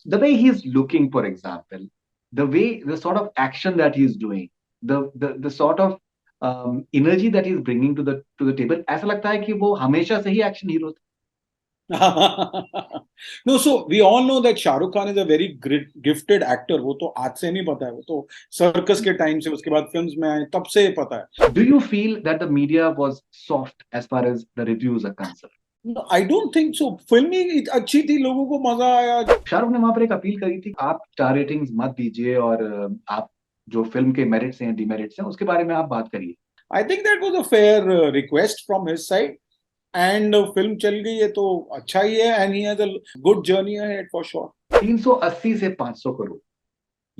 The way he's looking, for example, the sort of action that he's doing, the sort of energy that he's bringing to the table, ऐसा लगता है कि वो हमेशा से ही action hero था. No, so we all know that Shahrukh Khan is a very gifted actor. वो तो आज से नहीं पता है, वो तो सर्कस के टाइम से, उसके बाद फिल्म्स में आए तब से पता है. Do you feel that the media was soft as far as the reviews are concerned? No, I don't think so. Film ही अच्छी थी, लोगों को मजा आया. शाहरुख ने वहां पर एक अपील करी थी, आप स्टार रेटिंग्स मत दीजिए और आप जो फिल्म के मेरिट्स हैं डिमेरिट्स हैं उसके बारे में आप बात करिए. I think that was a fair request from his side. And film चल गई है तो अच्छा ही है, and he has a good journey ahead for sure. 380 से 500 करोड़,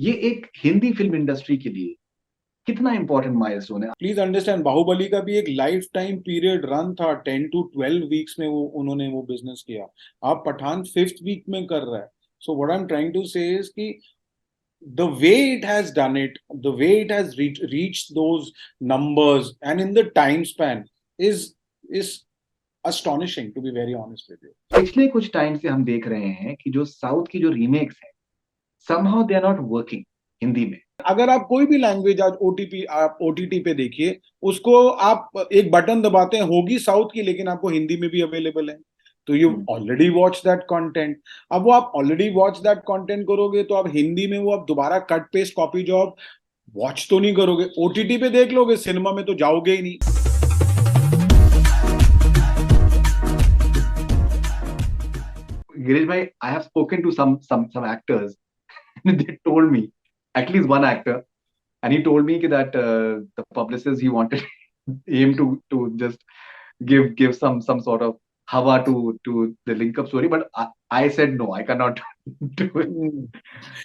ये एक हिंदी फिल्म इंडस्ट्री के लिए कितना इंपॉर्टेंट माइलस्टोन है. प्लीज अंडरस्टैंड, बाहुबली का भी एक लाइफ टाइम पीरियड रन था, 10 to 12 वीक्स में वो उन्होंने वो बिजनेस किया. आप पठान 5th वीक में कर रहा है. So what I am trying to say is कि the way it has done it, the way it has reached those numbers and in the time span is astonishing, to be very honest with you. पिछले कुछ time से हम देख रहे हैं कि जो साउथ की जो रीमेक्स हैं, somehow they are not working Hindi में. अगर आप कोई भी लैंग्वेज आज ओटीपी आप ओटीटी पे देखिए, उसको आप एक बटन दबाते हैं, होगी साउथ की लेकिन आपको हिंदी में भी अवेलेबल है. तो you already watch that content. अब वो आप ऑलरेडी वॉच दैट कंटेंट करोगे तो आप हिंदी में वो आप दोबारा cut paste copy job watch तो नहीं करोगे, ओटीटी पे देख लोगे, सिनेमा में तो जाओगे ही नहीं. Girish bhai, I have spoken to some actors. They told me, at least one actor, and he told me that the publicist he wanted him to just give some sort of hava to the link up story, but I said no, I cannot do it. नहीं,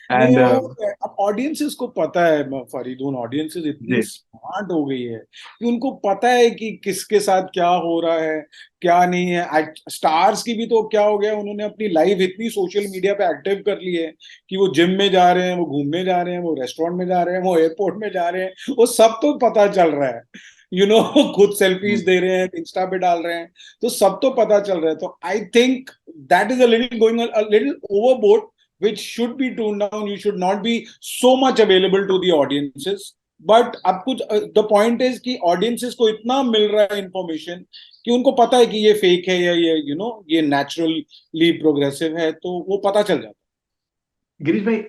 And अब audiences को पता है Faridoon, audiences इतनी जी, smart हो गई है कि उनको पता है कि किसके साथ क्या हो रहा है, क्या नहीं है. स्टार्स की भी तो क्या हो गया, उन्होंने अपनी लाइफ इतनी सोशल मीडिया पे एक्टिव कर ली है कि वो जिम में जा रहे हैं, वो घूमने जा रहे हैं, वो रेस्टोरेंट में जा रहे हैं, वो एयरपोर्ट में जा रहे हैं, वो सब तो पता चल रहा है. खुद सेल्फीज दे रहे हैं, इंस्टा पे डाल रहे हैं, तो सब तो पता चल रहा है. तो I think that is a little going a little overboard, which should be tuned down. You should not be so much available to the audiences. But अब कुछ the point is कि audiences को इतना मिल रहा है information कि उनको पता है कि ये fake है या ये ये naturally progressive है, तो वो पता चल जाता गिरीश भाई,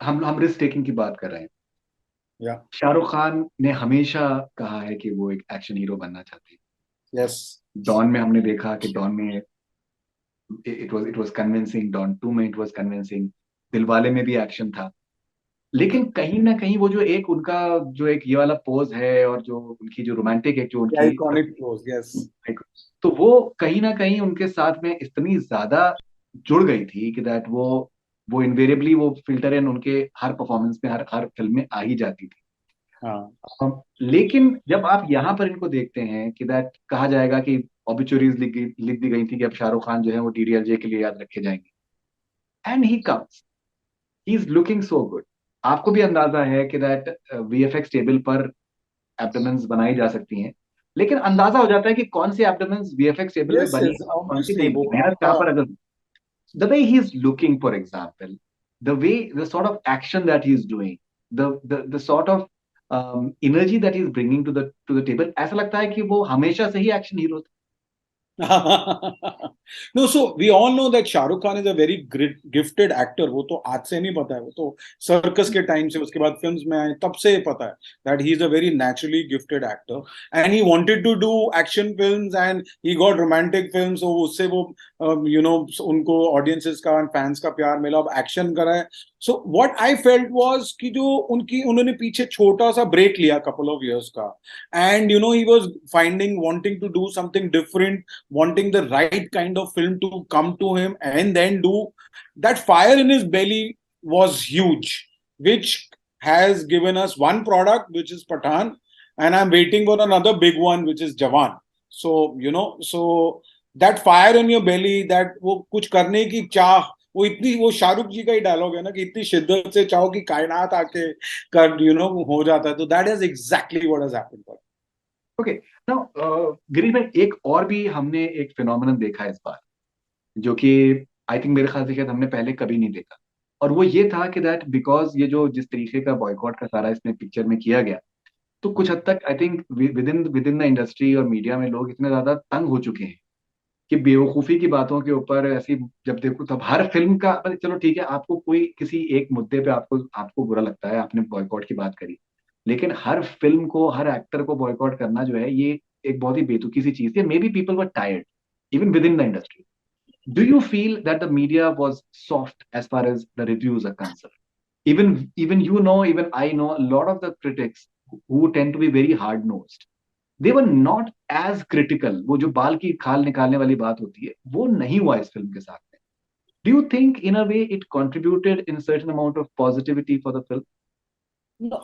हम रिस्क टेकिंग की बात कर रहे हैं. है. या शाहरुख खान ने हमेशा कहा है कि वो एक एक्शन हीरो बनना चाहते हैं. यस. डॉन में हमने देखा कि डॉन में इट वाज कन्विंसिंग, डॉन 2 में इट वाज कन्विंसिंग, दिलवाले में भी एक्शन था. लेकिन कहीं ना कहीं वो जो एक उनका जो एक ये वाला पोज है और जो उनकी जो रोमांटिक एक जो उनकी आइकॉनिक पोज. यस. तो वो कहीं ना कहीं उनके साथ में इतनी ज्यादा जुड़ गई थी कि दैट वो इनवेरिएबली वो फिल्टर इन उनके हर परफॉर्मेंस में हर हर फिल्म में आ ही जाती थी. हाँ. लेकिन जब आप यहाँ पर इनको देखते हैं कि दैट कहा जाएगा कि ऑबिचुरीज लिख दी गई थी कि अब शाहरुख खान जो है वो डीडीएलजे के लिए याद रखे जाएंगे, and he comes, he is looking so good. आपको भी अंदाजा है कि दैट वीएफएक्स टेबल पर एब्डोमेन्स बनाई जा सकती हैं, लेकिन अंदाजा हो जाता है कि कौन सी एब्डोमेन्स वीएफएक्स टेबल में यस बनी यस और कौन सी ऑब्वियसली नहीं वो. बनी, मेहनत कहाँ हाँ. पर अगर. The way he's looking, for example, the sort of action that he's doing, the sort of energy that he's bringing to the table, ऐसा लगता है कि वो हमेशा से ही एक्शन हीरो था. No, so we all know that Shahrukh Khan is a very gifted actor. वो तो आज से नहीं पता है, वो तो सर्कस के टाइम से, उसके बाद फिल्म्स में आए तब से पता है that he is a very naturally gifted actor and he wanted to do action films and he got romantic films. so उससे वो उनको audiences का and fans का प्यार मिला, अब एक्शन करा है. So what I felt was कि जो उन्होंने पीछे छोटा सा ब्रेक लिया couple of years का, and he was wanting to do something different, wanting the right kind of film to come to him and then do. That fire in his belly was huge, which has given us one product, which is Pathan, and I'm waiting for another big one, which is Jawan. So that fire in your belly, that वो कुछ करने की चाह, वो शाहरुख जी का ही dialogue है ना कि इतनी शिद्दत से चाहो कि कायनात आके कर हो जाता है. तो that is exactly what has happened. Okay, now Girish भाई, एक और भी हमने एक फिनोमिनन देखा है इस बार, जो कि आई थिंक मेरे ख्याल से शायद हमने पहले कभी नहीं देखा। और वो ये था कि दैट बिकॉज ये जो जिस तरीके का बॉयकॉट का सारा इसमें पिक्चर में किया गया, तो कुछ हद तक I think with in the industry और मीडिया में लोग इतने ज्यादा तंग हो चुके हैं कि बेवकूफी की बातों के ऊपर ऐसी, जब देखो तब हर फिल्म का, चलो ठीक है आपको कोई किसी एक मुद्दे पे आपको आपको बुरा लगता है, आपने बॉयकॉट की बात करी, लेकिन हर फिल्म को हर एक्टर को बॉयकॉट करना जो है ये एक बहुत ही बेतुकी सी चीज है। May be people were tired even with in the industry. Do you feel that the media was soft as far as the reviews are concerned? Even you know, even I know a lot of the critics who tend to be very hard nosed. They were not as critical. वो जो बाल की खाल निकालने वाली बात होती है वो नहीं हुआ इस फिल्म के साथ में. Do you think in a way it contributed in a certain amount of positivity for the film?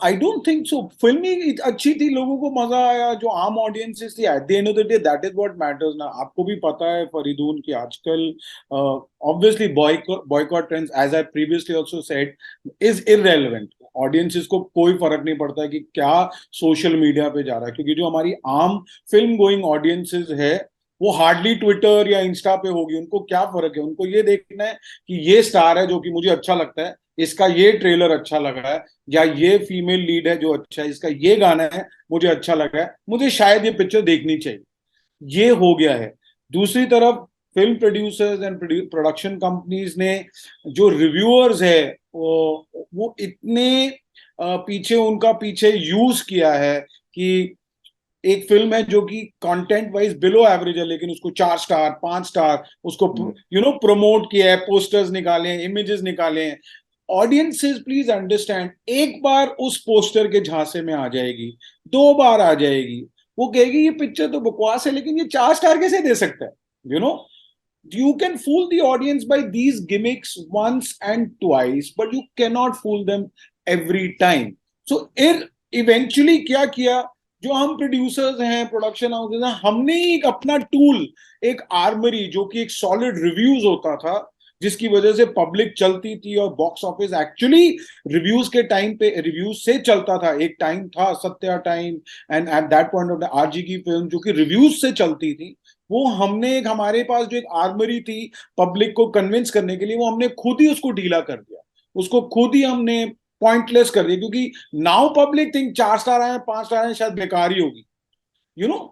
I don't think so. फिल्मी अच्छी थी, लोगों को मजा आया, जो आम ऑडियंसेस थी, at the end of the day that is what matters ना। आपको भी पता है फरीदून की आजकल obviously boycott trends, as I previously also said, is irrelevant. Audiences को कोई फर्क नहीं पड़ता है कि क्या सोशल मीडिया पे जा रहा है, क्योंकि जो हमारी आम फिल्म गोइंग ऑडियंसेस है वो हार्डली ट्विटर या इंस्टा पे होगी। उनको क्या फर्क है, उनको ये देखना है कि ये स्टार है जो कि मुझे अच्छा लगता है, इसका ये ट्रेलर अच्छा लगा है, या ये फीमेल लीड है जो अच्छा है, इसका ये गाना है मुझे अच्छा लगा है, मुझे शायद ये पिक्चर देखनी चाहिए। ये हो गया है। दूसरी तरफ film producers and production companies ने जो रिव्यूअर्स है वो इतने पीछे, उनका पीछे यूज किया है कि एक फिल्म है जो कि कंटेंट वाइज बिलो एवरेज है, लेकिन उसको 4 स्टार 5 स्टार उसको प्रमोट किया है, पोस्टर्स निकाले हैं, इमेजेस निकाले हैं। ऑडियंसेस प्लीज अंडरस्टैंड, एक बार उस पोस्टर के झांसे में आ जाएगी, 2 बार आ जाएगी, वो कहेगी ये पिक्चर तो बकवास है, लेकिन ये 4 स्टार कैसे दे सकता है? You know, you can fool the audience by these gimmicks once and twice, but you cannot fool them every time. So eventually क्या किया, जो हम प्रोड्यूसर्स हैं, प्रोडक्शन हाउसेज हैं, हमने एक अपना टूल, एक आर्मरी, जो कि एक सॉलिड रिव्यूज होता था, जिसकी वजह से पब्लिक चलती थी और बॉक्स ऑफिस एक्चुअली रिव्यूज के टाइम पे, रिव्यूज से चलता था। एक टाइम था Satya time and at that point of RG की फिल्म जो कि रिव्यूज से चलती थी, वो हमने एक, हमारे पास जो एक आर्मरी थी पब्लिक को कन्विंस करने के लिए, वो हमने खुद ही उसको ढीला कर दिया, उसको खुद ही हमने पॉइंटलेस कर दिया, क्योंकि नाउ पब्लिक थिंक 4 स्टार आए 5 स्टार आए शायद बेकार ही होगी।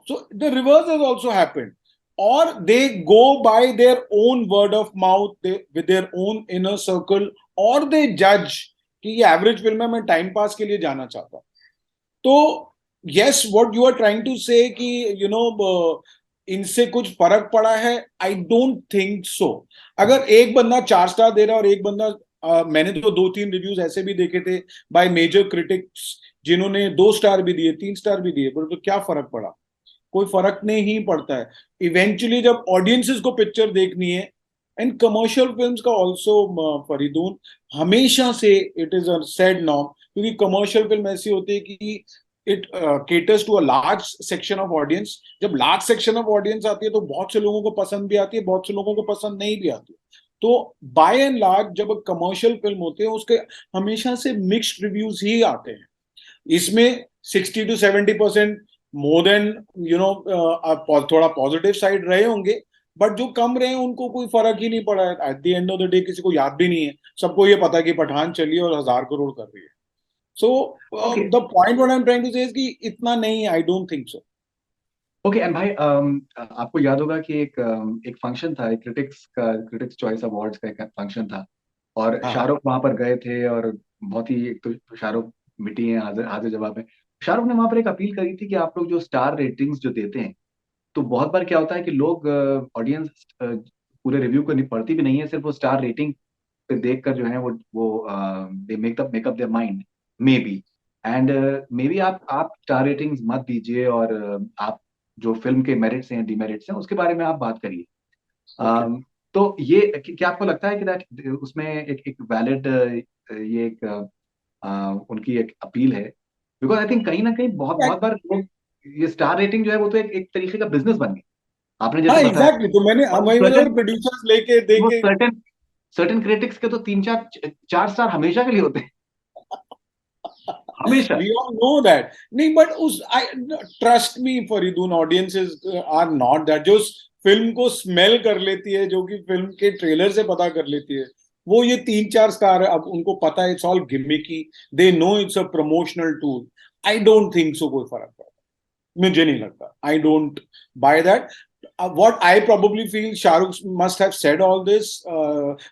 So the reverse has also happened, or they go by their own word of mouth, with their own inner circle, or they judge कि ये एवरेज फिल्म है, मैं टाइम पास के लिए जाना चाहता हूँ। तो yes, what you are trying to say कि इनसे कुछ फर्क पड़ा है, आई डोंट थिंक सो। अगर एक बंदा 4 स्टार दे रहा है और एक बंदा मैंने तो 2-3 रिव्यूज ऐसे भी देखे थे बाय मेजर क्रिटिक्स जिन्होंने 2 स्टार भी दिए, 3 स्टार भी दिए, पर तो क्या फर्क पड़ा? कोई फर्क नहीं पड़ता है। इवेंचुअली जब ऑडियंसेस को पिक्चर देखनी है, एंड कमर्शियल फिल्म्स का ऑल्सो फरीदून, हमेशा से it is a sad norm, क्योंकि कमर्शियल फिल्म ऐसी होती है कि it caters to a large section of audience. जब लार्ज सेक्शन ऑफ ऑडियंस आती है तो बहुत से लोगों को पसंद भी आती है, बहुत से लोगों को पसंद नहीं भी आती। तो बाय एंड लार्ज जब कमर्शियल फिल्म होते हैं उसके हमेशा से मिक्स्ड रिव्यूज ही आते हैं। इसमें 60-70% मोर देन थोड़ा पॉजिटिव साइड रहे होंगे, बट जो कम रहे हैं उनको कोई फर्क ही नहीं पड़ा है। Eight the end of the day किसी को याद भी नहीं है, सबको ये पता है कि पठान चली और 1,000 करोड़ कर रही है। सो Okay. The point what I am trying to say is कि इतना नहीं, I don't think so. Okay and भाई, आपको याद होगा कि एक फंक्शन था, एक क्रिटिक्स चॉइस अवार्ड्स का एक फंक्शन था, और हाँ हाँ शाहरुख वहां पर गए थे, और बहुत ही, एक तो शाहरुख मिट्टी है हाजिर हाजिर जवाब है। शाहरुख ने वहां पर एक अपील करी थी कि आप लोग जो स्टार रेटिंग्स जो देते हैं, तो बहुत बार क्या होता है कि लोग, ऑडियंस पूरे रिव्यू को नहीं पढ़ती भी नहीं है, सिर्फ वो स्टार रेटिंग पे देख कर जो है वो they make up their mind, may be. And may be आप स्टार रेटिंग्स मत दीजिए, और आप जो फिल्म के मेरिट्स हैं डिमेरिट्स हैं उसके बारे में आप बात करिए। ओके। तो ये क्या आपको लगता है कि दैट उसमें एक वैलिड, ये एक उनकी एक अपील है? बिकॉज आई थिंक कहीं ना कहीं बहुत बहुत बार लोग, ये स्टार रेटिंग जो है वो तो एक तरीके का बिजनेस बन गया, आपने हाँ जैसे बताया। एग्जैक्टली, तो मैंने और वही बोला, सर्टेन प्रोड्यूसर्स लेके वो देके। सर्टेन सर्टेन क्रिटिक्स के तो 3 4 4 स्टार हमेशा के लिए होते हैं, हमेशा। We all know that नहीं, बट उस, I trust me Faridoon, audiences are not that. जो फिल्म को स्मेल कर लेती है, जो कि फिल्म के ट्रेलर से पता कर लेती है, वो ये 3-4 स्टार अब उनको पता है it's all gimmicky, they know it's a promotional tool. I don't think so कोई फर्क पड़ता, मुझे नहीं लगता, I don't by that. What I probably feel, Shahrukh must have said all this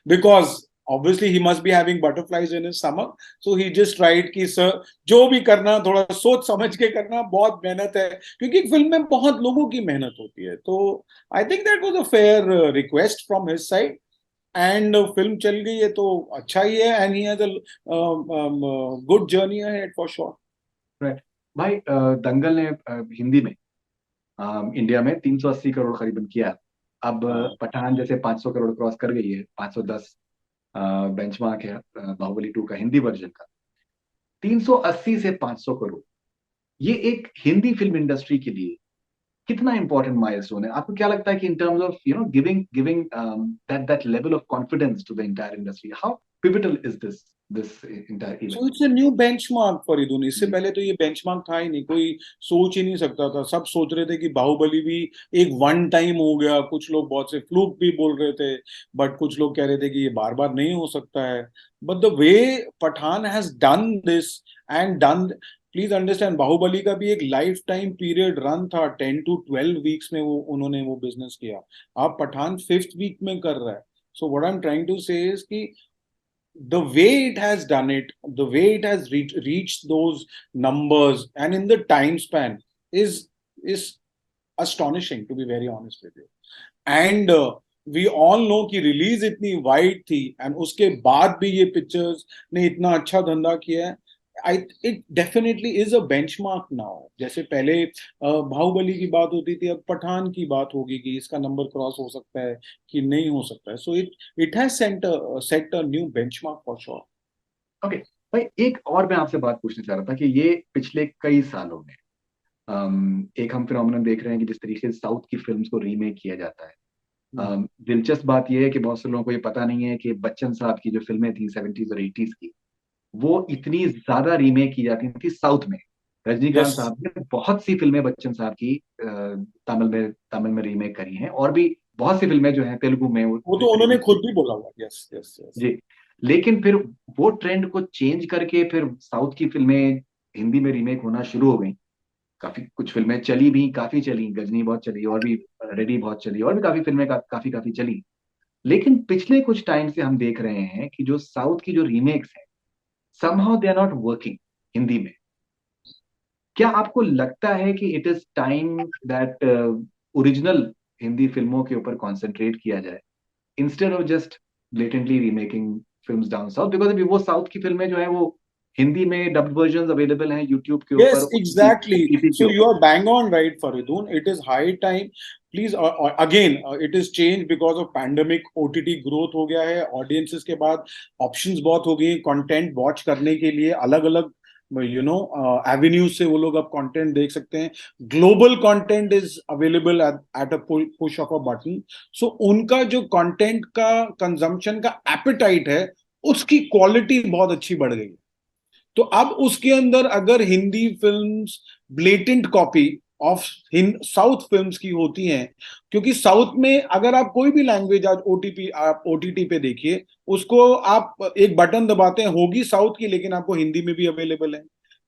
because obviously he must be having butterflies in his stomach, so he just tried कि sir जो भी करना थोड़ा सोच समझ के करना, बहुत मेहनत है, क्योंकि फिल्म में बहुत लोगों की मेहनत होती है। तो I think that was a fair request from his side, and film चल गई है तो अच्छा ही है, and he has a good journey ahead for sure. Right. भाई दंगल ने हिंदी में इंडिया में 380 करोड़ करीबन किया। अब हाँ, पठान जैसे 500 करोड़ क्रॉस कर गई है, 510 बेंचमार्क है बाहुबली 2 का हिंदी वर्जन का। 380 से 500 करोड़, ये एक हिंदी फिल्म इंडस्ट्री के लिए कितना इंपॉर्टेंट माइलस्टोन है? आपको क्या लगता है कि in terms of giving giving that that level of confidence to the entire industry, how pivotal is this this entire event? So it's a new benchmark for इदुन। इससे जी पहले तो ये बेंचमार्क था ही नहीं, कोई सोच ही नहीं सकता था। सब सोच रहे थे कि बाहुबली भी एक वन टाइम हो गया, कुछ लोग बहुत से फ्लूक भी बोल रहे थे, बट कुछ लोग कह रहे थे कि ये बार बार नहीं हो सकता है। But the way Pathaan has done this and done, please understand, Baahubali का भी एक लाइफ टाइम पीरियड रन था, 10 to 12 वीक्स में वो उन्होंने वो बिजनेस किया। अब पठान 5th वीक में कर रहा है। So what I am trying to say is कि the way it has done it, the way it has reached those numbers, and in the time span is astonishing, to be very honest with you. And we all know कि release इतनी wide थी, and उसके बाद भी ये pictures ने इतना अच्छा धंधा किया है। I it definitely is a benchmark now. जैसे पहले बाहुबली की बात होती थी, अब पठान की बात होगी कि इसका नंबर क्रॉस हो सकता है कि नहीं हो सकता है। So it has set a new benchmark for sure. Okay भाई, एक और मैं आपसे बात पूछना चाह रहा था कि ये पिछले कई सालों में एक हम फिनोमिनन देख रहे हैं कि जिस तरीके से साउथ की फिल्म्स को रीमेक किया जाता है। दिलचस्प बात यह है कि बहुत से लोगों को ये पता नहीं है कि बच्चन साहब की जो फिल्में थी 70s और 80s की, वो इतनी ज्यादा रीमेक की जाती थी साउथ में। रजनीकांत यस, साहब ने बहुत सी फिल्में बच्चन साहब की तमिल में रीमेक करी हैं, और भी बहुत सी फिल्में जो हैं तेलुगु में वो वो तो उन्होंने रीमेक की। खुद भी बोला हुआ। Yes yes yes. जी। लेकिन फिर वो ट्रेंड को चेंज करके फिर साउथ की फिल्में हिंदी में रीमेक होना शुरू हो गई। काफी कुछ फिल्में चली भी, काफी चली, गजनी बहुत चली, और भी रेडी बहुत चली, और भी काफी फिल्में काफी काफी चली। लेकिन पिछले कुछ टाइम से हम देख रहे हैं कि जो साउथ की जो रीमेक्स हैं, somehow they are not working Hindi में। क्या आपको लगता है कि it is time that original Hindi फिल्मों के ऊपर कंसंट्रेट किया जाए, instead of just blatantly remaking films down south? Because अभी वो साउथ की फिल्में जो है वो हिंदी में डब्ड वर्जन अवेलेबल हैं यूट्यूब के ऊपर, Yes, exactly. ओटीटी के So you ऊपर। are bang on right, Faridun. It is high time. Please, again, it is changed because of pandemic. OTT growth हो गया है, audiences के बाद options बहुत हो गई, content watch करने के लिए अलग अलग avenues से वो लोग अब content देख सकते हैं। Global content is available at a push of a button. So उनका जो content का consumption का appetite है, उसकी quality बहुत अच्छी बढ़ गई है। तो अब उसके अंदर अगर Hindi films blatant copy of south films की होती हैं, क्योंकि साउथ में अगर आप कोई भी लैंग्वेज आज ओटीपी आप ओटीटी पे देखिए, उसको आप एक बटन दबाते हैं, होगी साउथ की लेकिन आपको हिंदी में भी अवेलेबल है।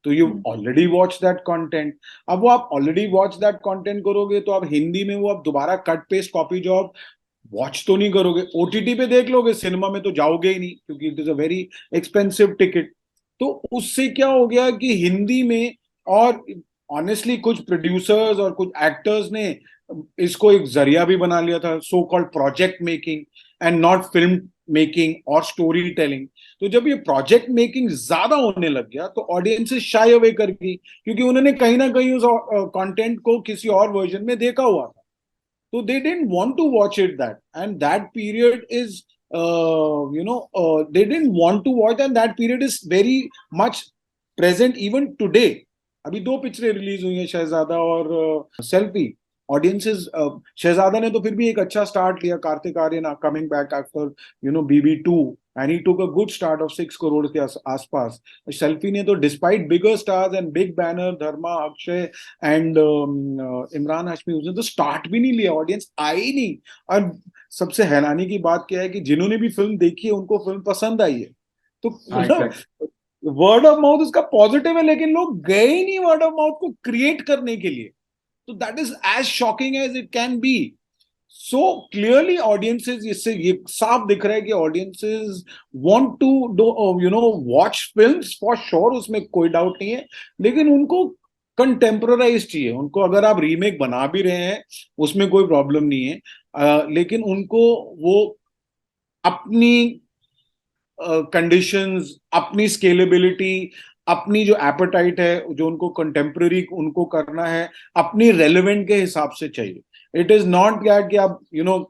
तो you already watch that content. अब वो आप ऑलरेडी वॉच दैट कंटेंट करोगे तो आप हिंदी में वो आप दोबारा कट पेस्ट कॉपी जो आप वॉच तो नहीं करोगे, ओटीटी पे देख लोगे, सिनेमा में तो जाओगे ही नहीं क्योंकि it is a very expensive ticket. तो उससे क्या हो गया कि हिंदी में, और ऑनेस्टली कुछ प्रोड्यूसर्स और कुछ एक्टर्स ने इसको एक जरिया भी बना लिया था, so called project making and not film making और स्टोरी टेलिंग। तो जब ये प्रोजेक्ट मेकिंग ज्यादा होने लग गया तो ऑडियंसेस शाई अवे कर गई, क्योंकि उन्होंने कहीं ना कहीं उस कंटेंट को किसी और वर्जन में देखा हुआ था। So they didn't want to watch it that, and that period is they didn't want to watch, and that period is very much present even today. अभी 2 पिक्चरें रिलीज हुई हैं, शहजादा और सेल्फी। ऑडियंसेस, शहजादा ने तो फिर भी एक अच्छा स्टार्ट लिया, Kartik Aaryan coming back after BB2, and he took a good start of 6 crore के आसपास. सेल्फी ने तो despite bigger stars and big banner Dharma Akshay and Imran Hashmi, उसने तो स्टार्ट भी नहीं लिया, ऑडियंस आई नहीं. और सबसे हैरानी की बात क्या है कि जिन्होंने भी फिल्म देखी है उनको फिल्म पसंद आई है. तो हाँ मतलब एग्जैक्ट. वर्ड ऑफ माउथ उसका पॉजिटिव है, लेकिन लोग गए ही नहीं वर्ड ऑफ माउथ को क्रिएट करने के लिए. तो that is as shocking as it can be. So clearly audiences, इससे ये साफ दिख रहा है कि audiences want to do watch films for sure, उसमें कोई डाउट नहीं है, लेकिन उनको कंटेम्पोराइज चाहिए. उनको अगर आप रीमेक बना भी रहे हैं उसमें कोई प्रॉब्लम नहीं है, लेकिन उनको वो अपनी कंडीशंस, अपनी स्केलेबिलिटी, अपनी जो एपेटाइट है, जो उनको कंटेम्प्रेरी उनको करना है, अपनी रेलेवेंट के हिसाब से चाहिए. इट इज नॉट दैट कि आप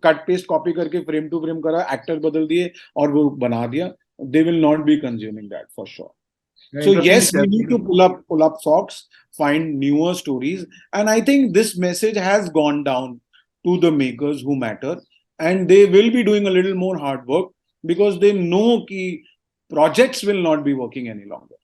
कट पेस्ट कॉपी करके फ्रेम टू फ्रेम करा, एक्टर बदल दिए और वो बना दिया. They will not be consuming that for sure. So interestingly yes, we need to pull up socks, find newer stories, and I think this message has gone down to the makers who matter, and they will be doing a little more hard work because they know कि projects will not be working any longer.